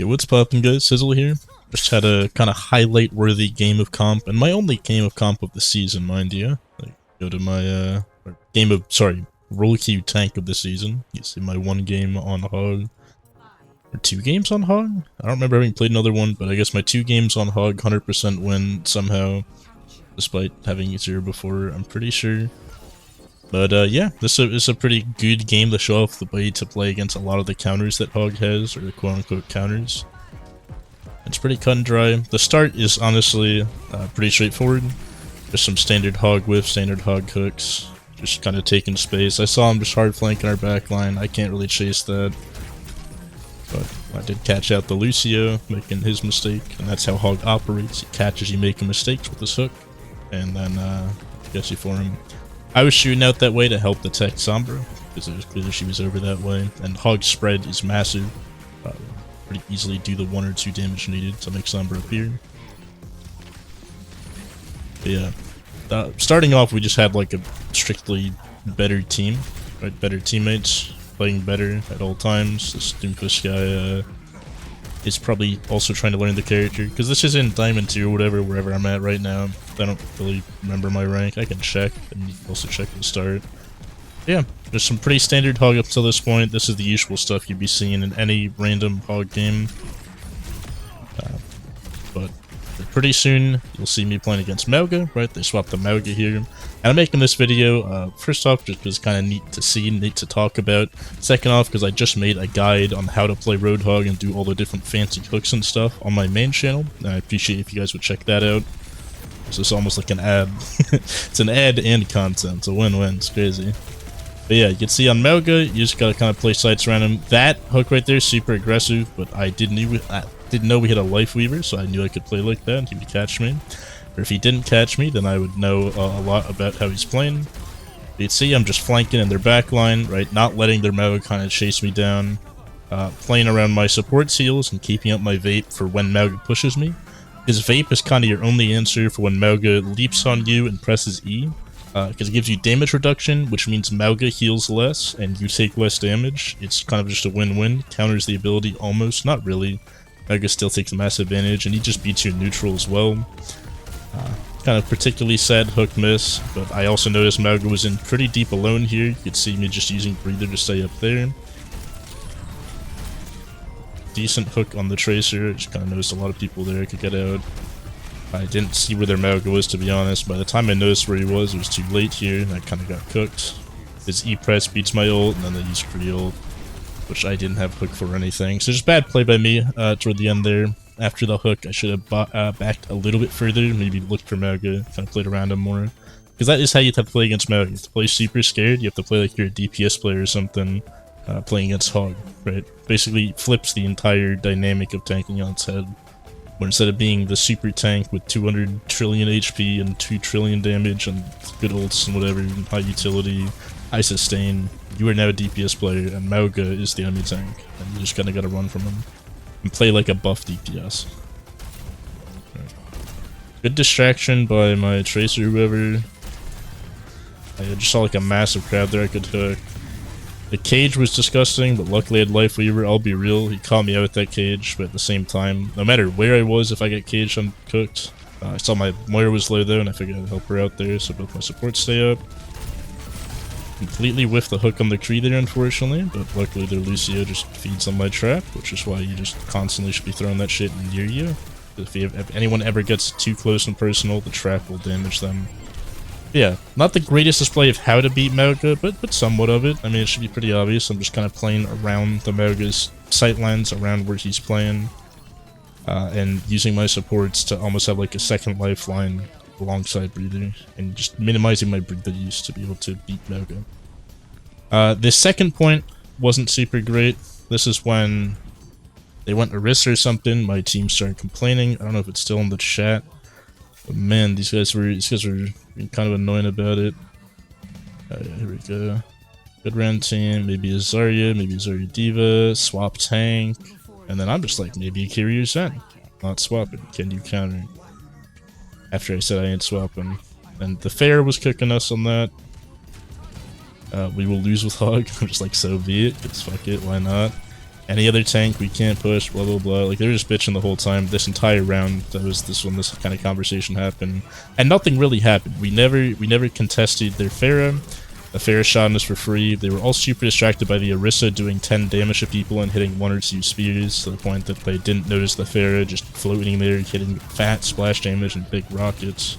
What's poppin', guys? Sizzle here. Just had a kind of highlight-worthy game of comp, and my only game of comp of the season, mind you. Like, go to my roll queue tank of the season. You see my one game on Hog, or two games on Hog. I don't remember having played another one, but I guess my two games on Hog 100% win somehow, despite having 0 before. I'm pretty sure. But yeah, this is a pretty good game to show off the way to play against a lot of the counters that Hog has, or the quote-unquote counters. It's pretty cut and dry. The start is honestly pretty straightforward. Just some standard Hog whiff, standard Hog hooks, just kind of taking space. I saw him just hard flanking our backline. I can't really chase that. But I did catch out the Lucio, making his mistake, and that's how Hog operates. He catches you making mistakes with his hook, and then gets you for him. I was shooting out that way to help detect Sombra, because it was clear that she was over that way, and Hog's spread is massive. Pretty easily do the 1 or 2 damage needed to make Sombra appear. But yeah, starting off we just had like a strictly better team, right? Better teammates, playing better at all times. This Doompush guy is probably also trying to learn the character, because this is in Diamond 2 or whatever, wherever I'm at right now. I don't really remember my rank. I can check, and also check the start. Yeah, there's some pretty standard Hog up to this point. This is the usual stuff you'd be seeing in any random Hog game. But pretty soon, you'll see me playing against Mauga, right? They swapped the Mauga here. And I'm making this video, first off, just because it's kind of neat to see, neat to talk about. Second off, because I just made a guide on how to play Roadhog and do all the different fancy hooks and stuff on my main channel. And I appreciate if you guys would check that out. So it's almost like an ad. It's an ad and content. It's a win-win. It's crazy. But yeah, you can see on Mauga, you just gotta kind of play sights around him. That hook right there is super aggressive, but I didn't know we had a Life Weaver, so I knew I could play like that and he would catch me. Or if he didn't catch me, then I would know a lot about how he's playing. But you'd see I'm just flanking in their backline, right? Not letting their Mauga kind of chase me down. Playing around my support seals and keeping up my vape for when Mauga pushes me. Because vape is kind of your only answer for when Mauga leaps on you and presses E. Because it gives you damage reduction, which means Mauga heals less and you take less damage. It's kind of just a win-win. Counters the ability almost, not really. Mauga still takes massive advantage, and he just beats you neutral as well. Kind of particularly sad hook miss, but I also noticed Mauga was in pretty deep alone here. You could see me just using Breather to stay up there. Decent hook on the Tracer. Just kind of noticed a lot of people there I could get out. I didn't see where their Mauga was, to be honest. By the time I noticed where he was, it was too late here, and I kind of got cooked. His E-press beats my ult, and then they use free ult, which I didn't have hook for or anything. So just bad play by me toward the end there. After the hook, I should have backed a little bit further, maybe looked for Mauga, kind of played around him more. Because that is how you have to play against Mauga. You have to play super scared, you have to play like you're a DPS player or something, playing against Hog, right? Basically flips the entire dynamic of tanking on its head. Where instead of being the super tank with 200 trillion HP and 2 trillion damage and good ults and whatever, and high utility, high sustain, you are now a DPS player, and Mauga is the enemy tank, and you just kinda gotta run from him. And play like a buff DPS. Right. Good distraction by my Tracer, whoever. I just saw like a massive crowd there I could hook. The cage was disgusting, but luckily I had Life Weaver. I'll be real, he caught me out with that cage, but at the same time, no matter where I was, if I get caged, I'm cooked. I saw my Moira was low though, and I figured I'd help her out there, so both my supports stay up. Completely whiffed the hook on the tree there, unfortunately, but luckily their Lucio just feeds on my trap, which is why you just constantly should be throwing that shit near you. If anyone ever gets too close and personal, the trap will damage them. Yeah, not the greatest display of how to beat Mauga, but somewhat of it. I mean, it should be pretty obvious. I'm just kind of playing around the Mauga's sightlines, around where he's playing, and using my supports to almost have like a second lifeline alongside Breather, and just minimizing my Breather use to be able to beat Mauga. The second point wasn't super great. This is when they went Orisa or something. My team started complaining. I don't know if it's still in the chat. But man, these guys were kind of annoying about it. Here we go. Good round team, maybe a Zarya, maybe a Zarya Diva, swap tank, and then I'm just like, maybe a Kiryu Zen. Not swapping, can you counter? After I said I ain't swapping. And the Fair was cooking us on that. We will lose with Hog. I'm just like, so be it, because fuck it, why not? Any other tank we can't push, blah blah blah. Like they're just bitching the whole time. This entire round, that was this kind of conversation happened, and nothing really happened. We never contested their Pharah. The Pharah shot us for free. They were all super distracted by the Orisa doing 10 damage to people and hitting 1 or 2 spears, to the point that they didn't notice the Pharah just floating there, hitting fat splash damage and big rockets.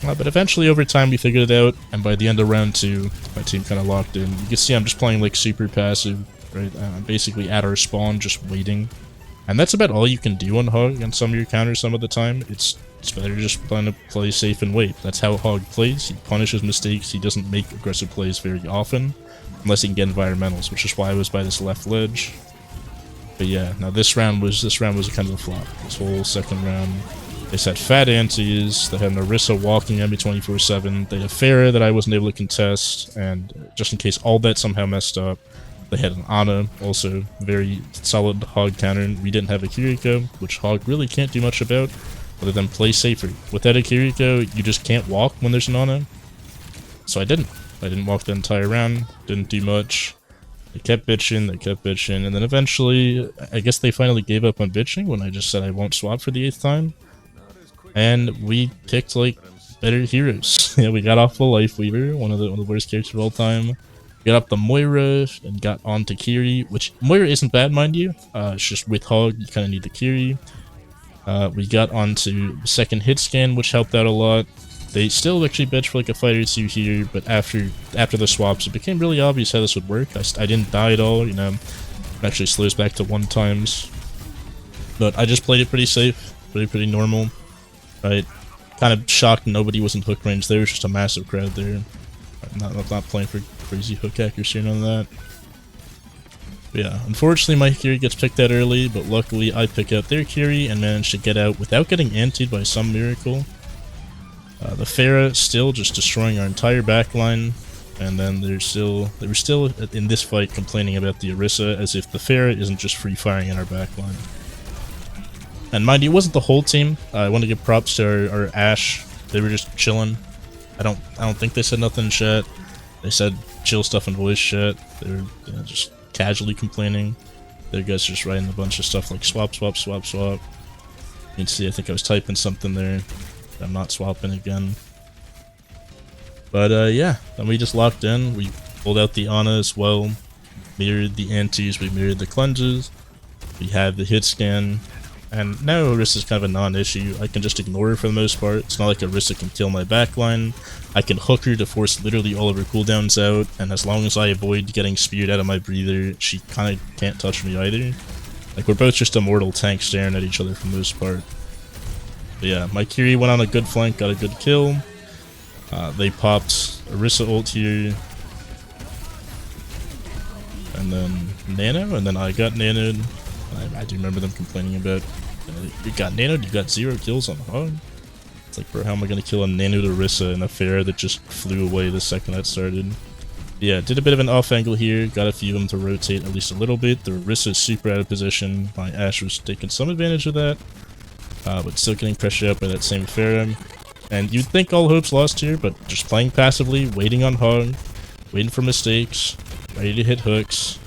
But eventually, over time, we figured it out, and by the end of round 2, my team kind of locked in. You can see I'm just playing like super passive. Right, I'm basically at our spawn, just waiting, and that's about all you can do on Hog on some of your counters. Some of the time, it's better just trying to play safe and wait. That's how Hog plays. He punishes mistakes. He doesn't make aggressive plays very often, unless he can get environmentals, which is why I was by this left ledge. But yeah, now this round was kind of a flop. This whole second round, they set fat antis. They had an Orisa walking at me 24/7. They had a Pharah that I wasn't able to contest, and just in case all that somehow messed up, they had an Ana, also very solid Hog counter. We didn't have a Kiriko, which Hog really can't do much about, other than play safer. Without a Kiriko, you just can't walk when there's an Ana. So I didn't walk the entire round, didn't do much. They kept bitching, and then eventually, I guess they finally gave up on bitching when I just said I won't swap for the 8th time. And we picked, like, better heroes. Yeah, we got off the Lifeweaver, one of the worst characters of all time. Got up the Moira and got onto Kiri, which Moira isn't bad, mind you. It's just with Hog, you kind of need the Kiri. We got onto the second hit scan, which helped out a lot. They still actually bitch for like a fight or 2 here, but after the swaps, it became really obvious how this would work. I didn't die at all, you know. It actually slows back to 1 times. But I just played it pretty safe, pretty normal. Right? Kind of shocked nobody was in hook range. There was just a massive crowd there. I'm not playing for crazy hook accuracy on that. But yeah, unfortunately my Kiri gets picked out early, but luckily I pick out their Kiri and manage to get out without getting antied by some miracle. The Pharah still just destroying our entire backline, and then they were still in this fight complaining about the Orisa as if the Pharah isn't just free firing in our backline. And mind you, it wasn't the whole team. I want to give props to our Ashe. They were just chilling. I don't think they said nothing in chat. They said chill stuff in voice chat. They were just casually complaining. Their guys just writing a bunch of stuff like swap, swap, swap, swap. You can see I think I was typing something there. I'm not swapping again. But yeah, then we just locked in. We pulled out the Ana as well. Mirrored the antis, we mirrored the cleanses. We have the hit scan. And now Orisa is kind of a non-issue. I can just ignore her for the most part. It's not like Orisa can kill my backline. I can hook her to force literally all of her cooldowns out, and as long as I avoid getting speared out of my breather, she kind of can't touch me either. Like, we're both just immortal tanks staring at each other for the most part. But yeah, my Kiri went on a good flank, got a good kill. They popped Orisa ult here. And then Nano, and then I got nanoed. I do remember them complaining about, you got nanoed, you got 0 kills on Hog. It's like, bro, how am I gonna kill a nanoed Orisa in a Pharah that just flew away the second that started? Yeah, did a bit of an off angle here, got a few of them to rotate at least a little bit. The Orisa is super out of position. My Ashe was taking some advantage of that, but still getting pressured out by that same Pharah. And you'd think all hope's lost here, but just playing passively, waiting on Hog, waiting for mistakes, ready to hit hooks.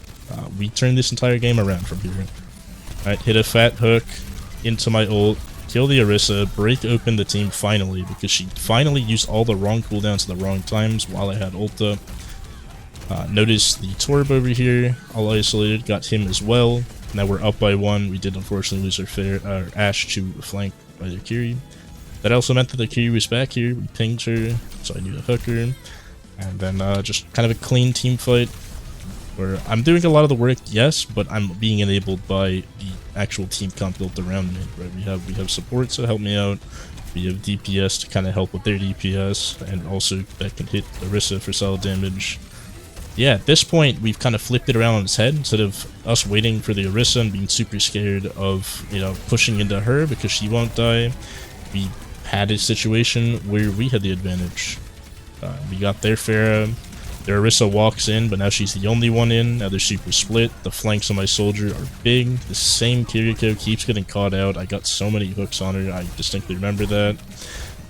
We turned this entire game around from here. Alright, hit a fat hook into my ult, kill the Orisa, break open the team finally, because she finally used all the wrong cooldowns at the wrong times while I had ult up. Notice the Torb over here, all isolated, got him as well. Now we're up by 1. We did unfortunately lose our Ashe to flank by their Kiri. That also meant that the Kiri was back here. We pinged her, so I knew to hook her. And then just kind of a clean team fight, where I'm doing a lot of the work, yes, but I'm being enabled by the actual team comp built around me. Right? We have supports to help me out. We have DPS to kind of help with their DPS, and also that can hit Orisa for solid damage. Yeah, at this point, we've kind of flipped it around on its head. Instead of us waiting for the Orisa and being super scared of, pushing into her because she won't die, we had a situation where we had the advantage. We got their Pharah. Their Orisa walks in, but now she's the only one in. Now they're super split. The flanks on my soldier are big. The same Kiriko keeps getting caught out. I got so many hooks on her. I distinctly remember that.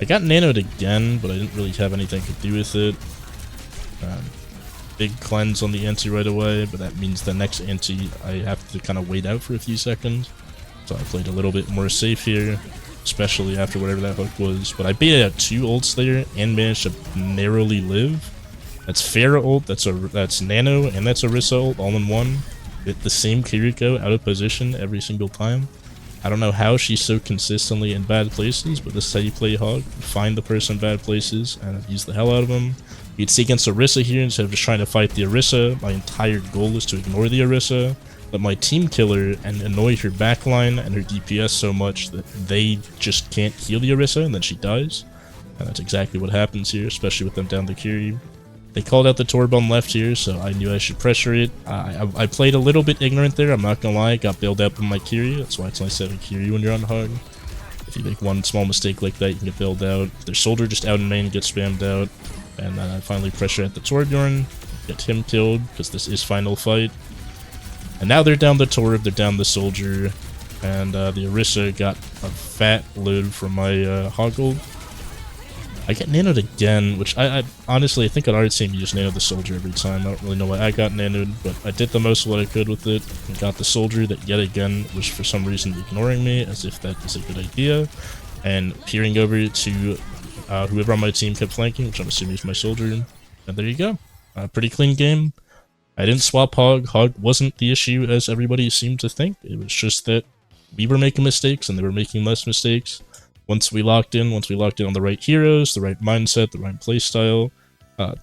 I got nanoed again, but I didn't really have anything to do with it. big cleanse on the anti right away, but that means the next anti I have to kind of wait out for a few seconds. So I played a little bit more safe here, especially after whatever that hook was. But I baited out 2 ults there and managed to narrowly live. That's Pharah ult, that's Nano, and that's Orisa ult all in one. With the same Kiriko out of position every single time. I don't know how she's so consistently in bad places, but this is how you play Hog. Find the person in bad places and use the hell out of them. You'd see against Orisa here instead of just trying to fight the Orisa. My entire goal is to ignore the Orisa, let my team kill her and annoy her backline and her DPS so much that they just can't heal the Orisa and then she dies. And that's exactly what happens here, especially with them down the Curie. They called out the Torb on left here, so I knew I should pressure it. I played a little bit ignorant there, I'm not gonna lie. Got bailed out by my Curie. That's why it's nice to have a Curie when you're on Hog. If you make one small mistake like that, you can get bailed out. Their soldier just out in main gets spammed out. And then I finally pressure at the Torbjorn, get him killed, because this is final fight. And now they're down the Torb, they're down the soldier, and the Orisa got a fat load from my Hog ult. I get nanoed again, which I honestly, I think on our team you just nano the soldier every time. I don't really know why I got nanoed, but I did the most of what I could with it, and got the soldier that yet again was for some reason ignoring me, as if that is a good idea, and peering over to whoever on my team kept flanking, which I'm assuming is my soldier, and there you go. Pretty clean game. I didn't swap Hog. Hog wasn't the issue as everybody seemed to think. It was just that we were making mistakes and they were making less mistakes. Once we locked in on the right heroes, the right mindset, the right playstyle,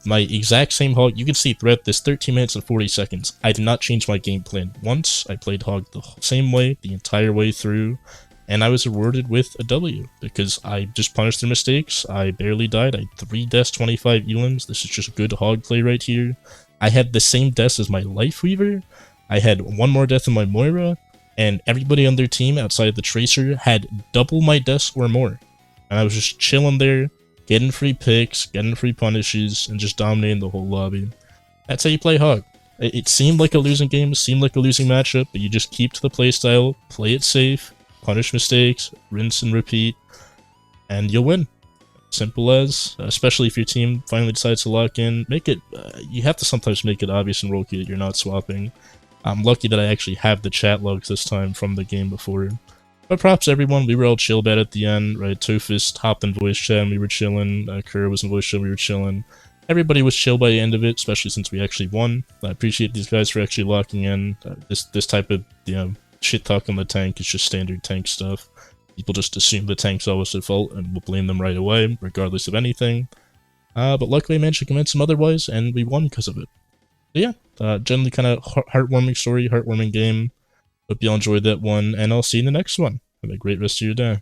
my exact same Hog, you can see throughout this 13 minutes and 40 seconds, I did not change my game plan once. I played Hog the same way, the entire way through, and I was rewarded with a W, because I just punished their mistakes. I barely died. I had 3 deaths, 25 elims. This is just good Hog play right here. I had the same deaths as my Life Weaver. I had 1 more death than my Moira. And everybody on their team outside of the Tracer had double my deaths or more. And I was just chilling there, getting free picks, getting free punishes, and just dominating the whole lobby. That's how you play Hog. It seemed like a losing game, seemed like a losing matchup, but you just keep to the playstyle, play it safe, punish mistakes, rinse and repeat, and you'll win. Simple as, especially if your team finally decides to lock in. Make it, you have to sometimes make it obvious in Rollkey that you're not swapping. I'm lucky that I actually have the chat logs this time from the game before. But props everyone, we were all chill bad at the end, right? Tofus hopped in voice chat and we were chilling, Kerr was in voice chat, we were chilling. Everybody was chill by the end of it, especially since we actually won. I appreciate these guys for actually locking in. This type of, shit talk on the tank is just standard tank stuff. People just assume the tank's always at fault and will blame them right away, regardless of anything. But luckily I managed to convince them otherwise, and we won because of it. But yeah, generally kind of heartwarming story, heartwarming game. Hope you all enjoyed that one, and I'll see you in the next one. Have a great rest of your day.